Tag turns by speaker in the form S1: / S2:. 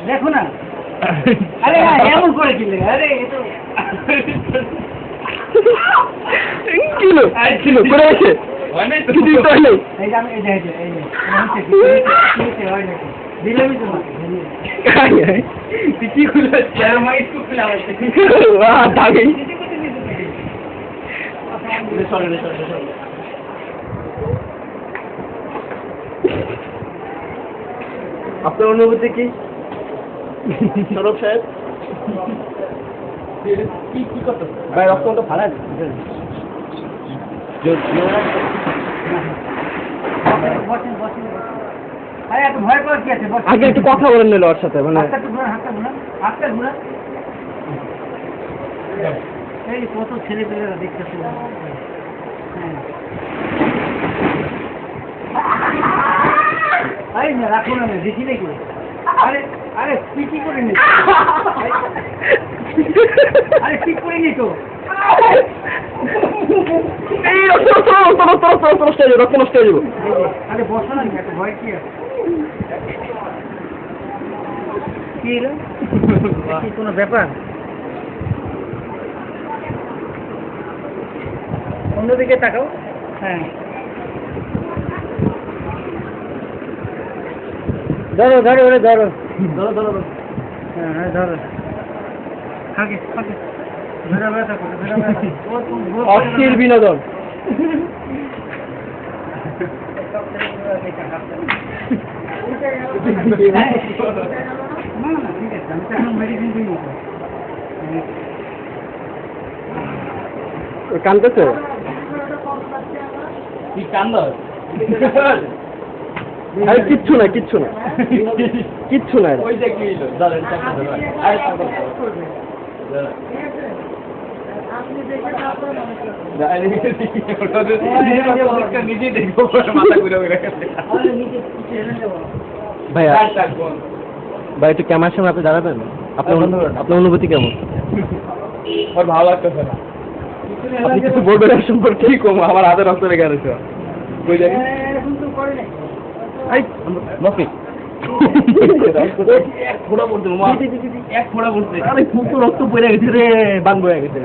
S1: দেখো না আরে হ্যাঁ এমন করে কিনলে আরে
S2: কিলো কিলো করে আছে কিছু তো হলো
S1: এই যে আমি এই যে এই যে কি হয় নাকি দিলামই তো তুই কি খুলে চার মাইট খুলে আছে
S2: বাহ দাগে আপনার অনুভূতি কি সৌরভ সাহেব কি করতে ভাই রক্ত তো ফাড়া আগে একটু কথা বলেন নিল ওর সাথে মানে
S1: এই কত ছেলেপেলেরা দেখতেছে আরে না রাখো না দেখি নাকি আরে আরে পিটি করে নি আরে ঠিক করে নি তো
S2: এই রক্ত নষ্ট হয়ে যাবো
S1: আরে বসো না এত ভয় কি আছে কি রে কি কোনো ব্যাপার অন্যদিকে তাকাও হ্যাঁ ধরো ধরো ওরে ধরো হ্যাঁ হ্যাঁ ধরো খাকে খাকে ধরে ব্যথা করো
S2: অস্থির বিনোদন কান্দতেছে
S1: কি কান্দ
S2: আরে কিচ্ছু না কিচ্ছু না কিচ্ছু না
S1: ওই যে কি হলো ধরেন আরে নিজে দেখবো মাথা ঘুরে
S2: ভাইয়া ভাই একটু ক্যামেরার সামনে আপনি দাঁড়াবেন আপনার অনুভূতি কেমন
S1: ওর ভালো লাগতেছে না
S2: আপনি কিছু বলবেন এক সম্পর্কে কি কম আমার হাতে রক্ত লেগে আছে কই জানি মফি
S1: এক ফোড়া পড়ছে এক ফোড়া পড়ছে
S2: আরে খুব তো রক্ত পড়ে গেছে রে বান বয়ে গেছে